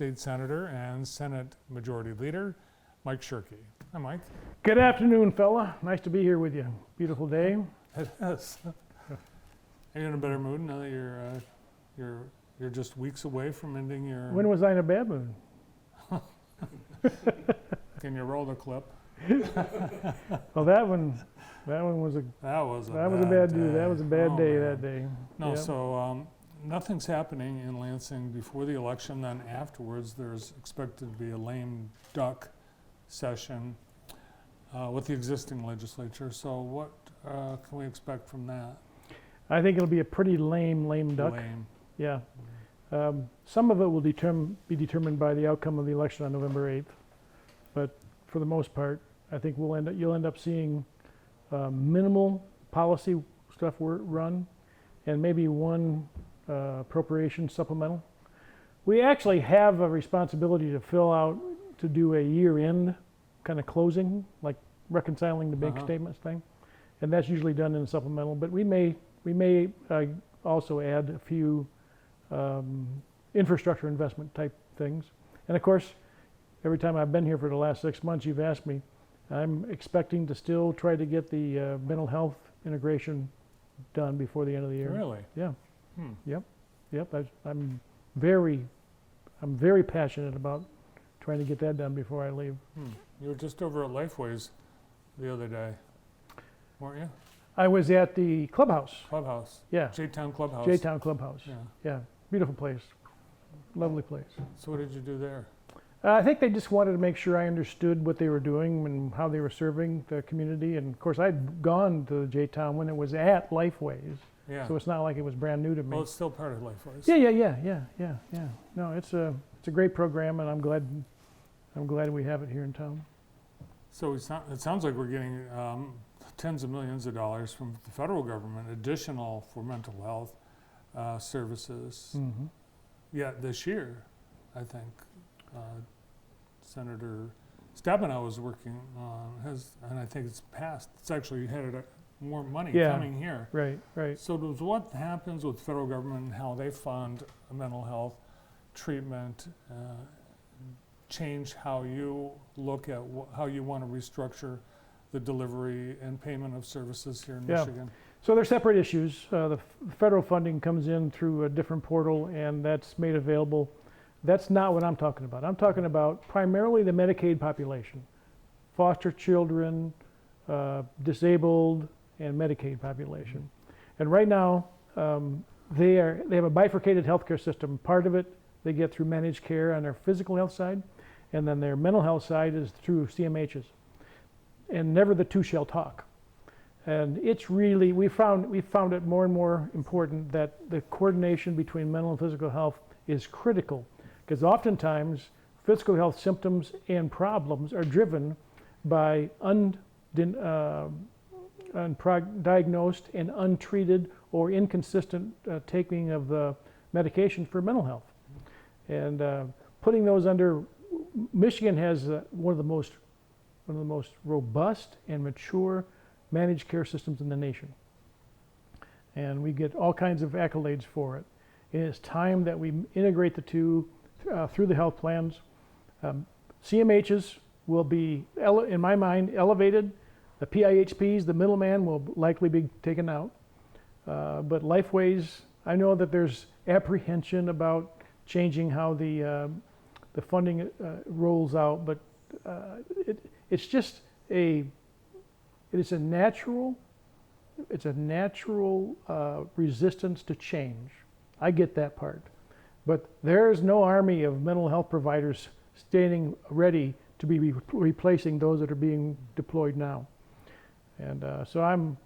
State Senator and Senate Majority Leader, Mike Shirkey. Hi, Mike. Good afternoon, fella. Nice to be here with you. Beautiful day. It is. Are you in a better mood now that you're just weeks away from ending your? When was I in a bad mood? Can you roll the clip? Well, that one was a That was a bad day. day. That was a bad day man. that day. No, Yep. so nothing's happening in Lansing before the election. Then afterwards, there's expected to be a lame duck session with the existing legislature. So what can we expect from that? I think it'll be a pretty lame duck. Lame. Yeah. Some of it will be determined by the outcome of the election on November 8th, but for the most part, I think you'll end up seeing minimal policy stuff run, and maybe one appropriation supplemental. We actually have a responsibility to do a year-end kind of closing, like reconciling the bank statements thing, and that's usually done in a supplemental. But we may also add a few infrastructure investment type things. And of course, every time I've been here for the last 6 months, you've asked me, I'm expecting to still try to get the mental health integration done before the end of the year. Really? Yeah. Hmm. Yep. I'm very passionate about trying to get that done before I leave. You were just over at Lifeways the other day, weren't you? I was at the clubhouse. Clubhouse. Yeah. J-Town Clubhouse. J-Town Clubhouse. Yeah. Yeah. Beautiful place. Lovely place. So what did you do there? I think they just wanted to make sure I understood what they were doing and how they were serving the community. And of course, I'd gone to J-Town when it was at Lifeways, Yeah. so it's not like it was brand new to me. Well, it's still part of Lifeways. Yeah. No, it's a great program, and I'm glad we have it here in town. So it sounds like we're getting tens of millions of dollars from the federal government, additional for mental health services. Mm-hmm. Yeah, this year, I think. Senator Stabenow is working on and I think it's passed. It's actually headed more money coming here. Right. So does what happens with the federal government and how they fund mental health treatment change how you look at how you want to restructure the delivery and payment of services here in Michigan? So they're separate issues. The federal funding comes in through a different portal, and that's made available. That's not what I'm talking about. I'm talking about primarily the Medicaid population, foster children, disabled, and Medicaid population. And right now, they have a bifurcated healthcare system. Part of it they get through managed care on their physical health side, and then their mental health side is through CMHs. And never the two shall talk. And it's really, we found it more and more important that the coordination between mental and physical health is critical. Because oftentimes, physical health symptoms and problems are driven by undiagnosed and untreated or inconsistent taking of the medication for mental health. And putting those under, Michigan has one of the most robust and mature managed care systems in the nation. And we get all kinds of accolades for it. It is time that we integrate the two through the health plans. CMHs will be, in my mind, elevated. The PIHPs, the middleman, will likely be taken out. But Lifeways, I know that there's apprehension about changing how the funding rolls out, but it's a natural resistance to change. I get that part. But there's no army of mental health providers standing ready to be replacing those that are being deployed now. And so I'm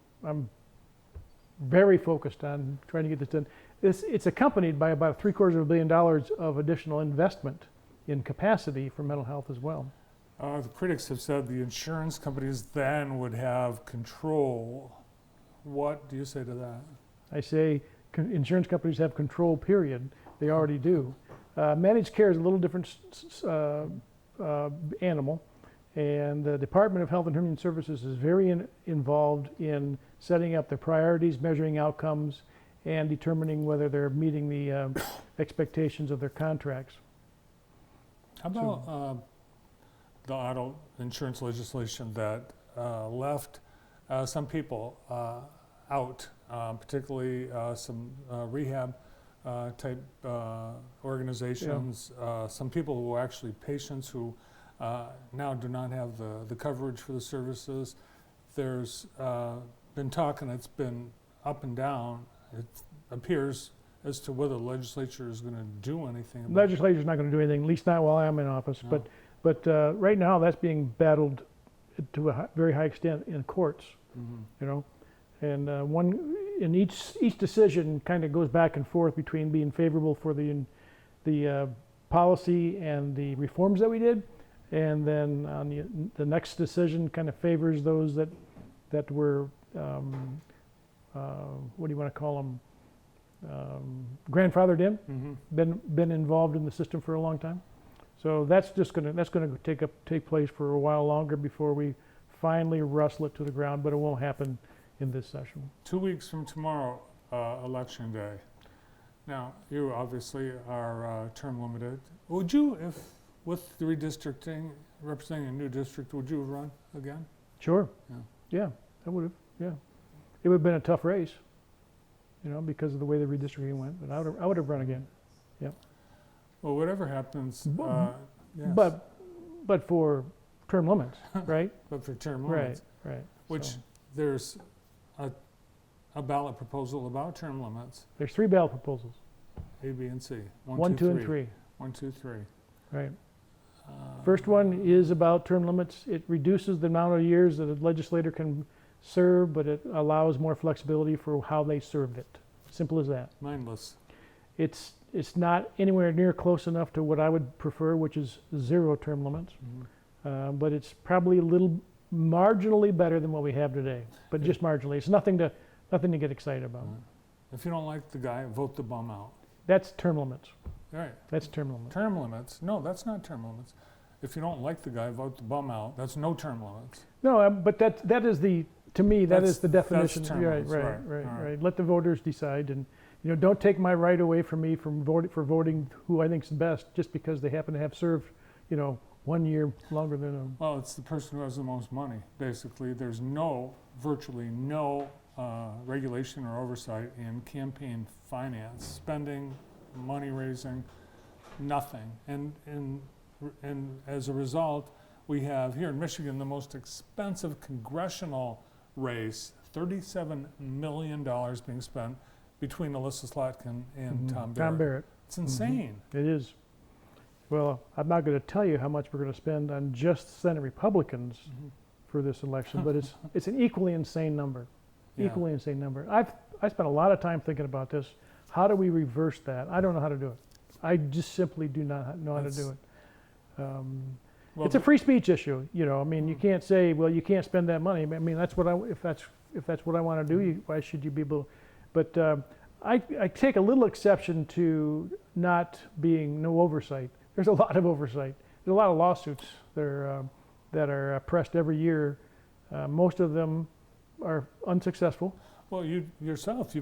very focused on trying to get this done. It's accompanied by about $750 million of additional investment in capacity for mental health as well. The critics have said the insurance companies then would have control. What do you say to that? I say insurance companies have control, period. They already do. Managed care is a little different animal, and the Department of Health and Human Services is very involved in setting up the priorities, measuring outcomes, and determining whether they're meeting the expectations of their contracts. How about the auto insurance legislation that left some people out, particularly some rehab type organizations, some people who are actually patients who now do not have the coverage for the services. There's been talk, and it's been up and down, it appears, as to whether the legislature is going to do anything about it. Legislature's not going to do anything, at least not while I'm in office. No. But right now, that's being battled to a very high extent in courts. Mhm. You know, and each decision kind of goes back and forth between being favorable for the policy and the reforms that we did, and then on the next decision kind of favors those that were what do you want to call them, grandfathered in, been involved in the system for a long time. So that's going to take place for a while longer before we finally wrestle it to the ground, but it won't happen in this session. 2 weeks from tomorrow, election day. Now, you obviously are term limited. Would you, if with the redistricting, representing a new district, would you run again? Sure. Yeah. Yeah, I would have. Yeah, it would have been a tough race, you know, because of the way the redistricting went. But I would have run again. Well, whatever happens, yes. But for term limits, right? But for term limits. Right. Which So, there's a ballot proposal about term limits, there's 3 ballot proposals. A, B, and C. 1, 2, and 3. 1, 2, 3. Right. First one is about term limits. It reduces the amount of years that a legislator can serve, but it allows more flexibility for how they served it. Simple as that. Mindless. It's not anywhere near close enough to what I would prefer, which is 0 term limits. Mhm. But it's probably a little marginally better than what we have today. But just marginally. It's nothing to get excited about. If you don't like the guy, vote the bum out. That's term limits. Right. That's term limits. Term limits. No, that's not term limits. If you don't like the guy, vote the bum out. That's no term limits. No, but that is to me, that is the That's definition. term limits, right, all right. Right. Let the voters decide, and don't take my right away from me from voting who I think is best just because they happen to have served, 1 year longer than them. Well, it's the person who has the most money, basically. There's virtually no regulation or oversight in campaign finance, spending, money raising, nothing. And as a result, we have here in Michigan the most expensive congressional race, $37 million being spent between Alyssa Slotkin and Tom Barrett. Tom Barrett. It's insane. It is. Well, I'm not going to tell you how much we're going to spend on just Senate Republicans for this election, but it's an equally insane number. Yeah. Equally insane number. I spent a lot of time thinking about this. How do we reverse that? I don't know how to do it. I just simply do not know how to do it. Well, it's a free speech issue, you can't say, well, you can't spend that money. I mean, that's what if that's what I want to do, why should you be able? But I take a little exception to not being no oversight. There's a lot of oversight. There's a lot of lawsuits that are pressed every year. Most of them are unsuccessful. Well, you've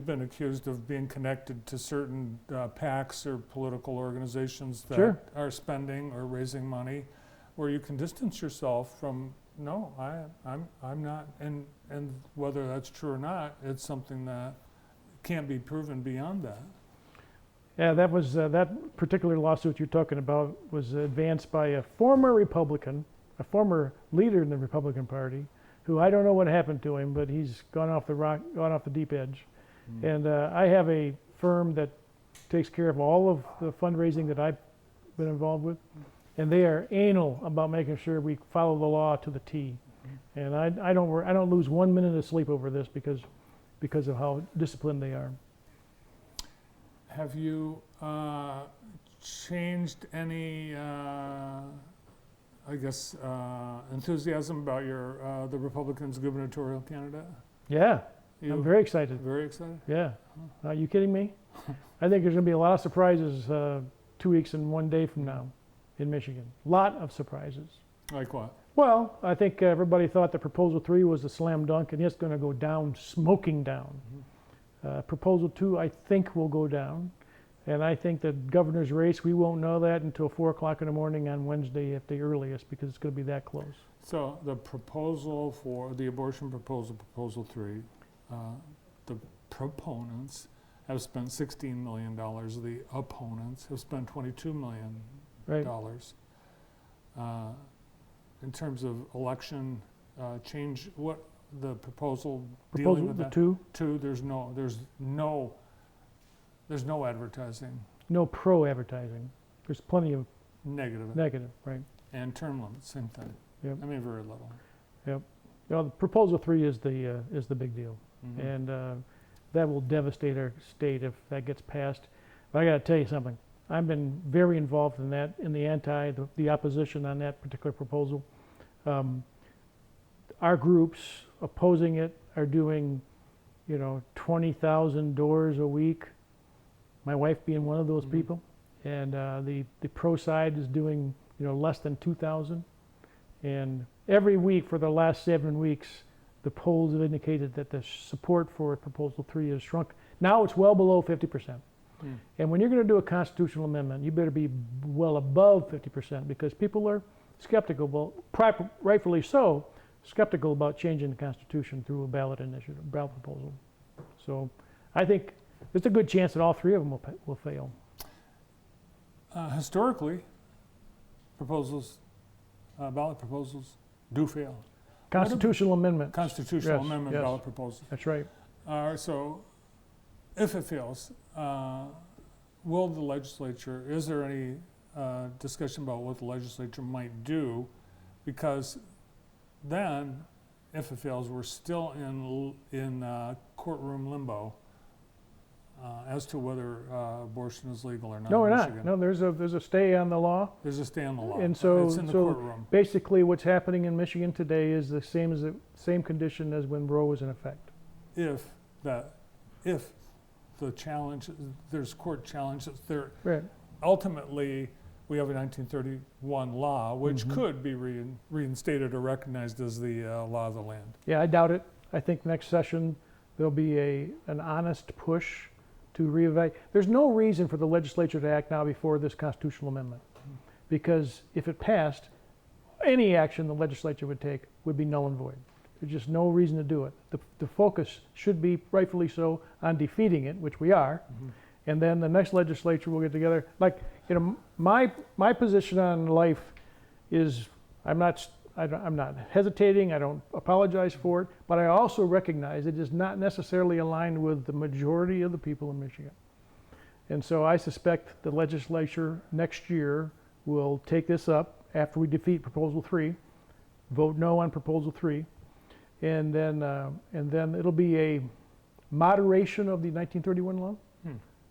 been accused of being connected to certain PACs or political organizations that Sure. are spending or raising money, where you can distance yourself from. No, I'm not, and whether that's true or not, it's something that can't be proven beyond that. Yeah, that was that particular lawsuit you're talking about was advanced by a former Republican, a former leader in the Republican Party, who I don't know what happened to him, but he's gone off the deep edge. And I have a firm that takes care of all of the fundraising that I've been involved with, and they are anal about making sure we follow the law to the T. And I don't lose 1 minute of sleep over this because of how disciplined they are. Have you changed any, enthusiasm about the Republicans' gubernatorial candidate? Yeah, You I'm very excited. very excited? Yeah. Are you kidding me? I think there's going to be a lot of surprises 2 weeks and 1 day from now in Michigan. Lot of surprises. Like what? Well, I think everybody thought that Proposal 3 was a slam dunk, and it's going to go down, smoking down. Proposal 2, I think, will go down. And I think the governor's race, we won't know that until 4 o'clock in the morning on Wednesday at the earliest, because it's going to be that close. So the proposal for the abortion proposal, Proposal 3, the proponents have spent $16 million. The opponents have spent $22 million. Right. In terms of election change, what the proposal dealing Proposal, with the that? two, There's no advertising, no pro-advertising. There's plenty of negative, negative, right? and term limits, same thing. Yep. I mean, very little. Well, the Proposal 3 is the big deal. Mhm. And that will devastate our state if that gets passed. But I got to tell you something. I've been very involved in that, in the opposition on that particular proposal. Our groups opposing it are doing, 20,000 doors a week. My wife being one of those Mhm. people, and the pro side is doing, less than 2,000. And every week for the last 7 weeks, the polls have indicated that the support for Proposal 3 has shrunk. Now it's well below 50%. Mm. And when you're going to do a constitutional amendment, you better be well above 50%, because people are skeptical, rightfully so, skeptical about changing the Constitution through a ballot initiative, ballot proposal. So I think there's a good chance that all three of them will fail. Historically, ballot proposals do fail. Constitutional amendment. Constitutional Yes, amendment yes. ballot proposals. That's right. So if it fails, will the legislature, is there any discussion about what the legislature might do? Because then, if it fails, we're still in courtroom limbo as to whether abortion is legal or not No, we're in not. Michigan. No, there's a stay on the law. There's a stay on the law. And so- It's in the so- courtroom. Basically, what's happening in Michigan today is the same condition as when Roe was in effect. If the challenge, there's court challenges, Right. ultimately, we have a 1931 law, which Mhm. could be reinstated or recognized as the law of the land. Yeah, I doubt it. I think next session there'll be an honest push to reevaluate. There's no reason for the legislature to act now before this constitutional amendment, because if it passed, any action the legislature would take would be null and void. There's just no reason to do it. The focus should be, rightfully so, on defeating it, which we are, and then the next legislature will get together. Like, my position on life is I'm not hesitating. I don't apologize for it, but I also recognize it is not necessarily aligned with the majority of the people in Michigan. And so I suspect the legislature next year will take this up after we defeat Proposal 3, vote no on Proposal 3, and then it'll be a moderation of the 1931 law.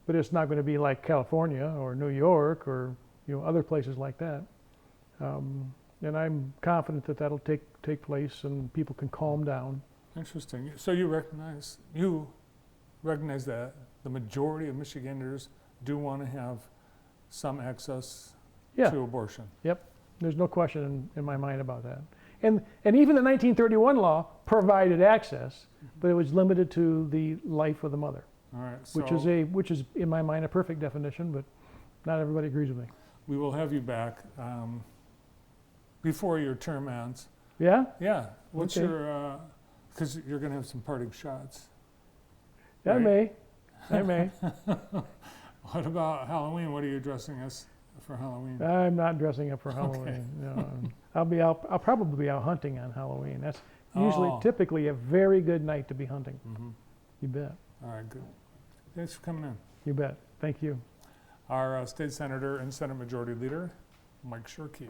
But it's not going to be like California or New York or other places like that. And I'm confident that that'll take place and people can calm down. Interesting. So you recognize that the majority of Michiganders do want to have some access Yeah. to abortion. There's no question in my mind about that. And even the 1931 law provided access, but it was limited to the life of the mother, All right. So which is in my mind a perfect definition, but not everybody agrees with me. we will have you back before your term ends. Yeah? Yeah. What's Okay. your? Because you're going to have some parting shots. I Right. may. I may. What about Halloween? What are you dressing us for Halloween? I'm not dressing up for Halloween. No. I'll probably be out hunting on Halloween. That's usually, typically a very good night to be hunting. Mm-hmm. You bet. All right. Good. Thanks for coming in. You bet. Thank you. Our state senator and Senate Majority Leader, Mike Shirkey.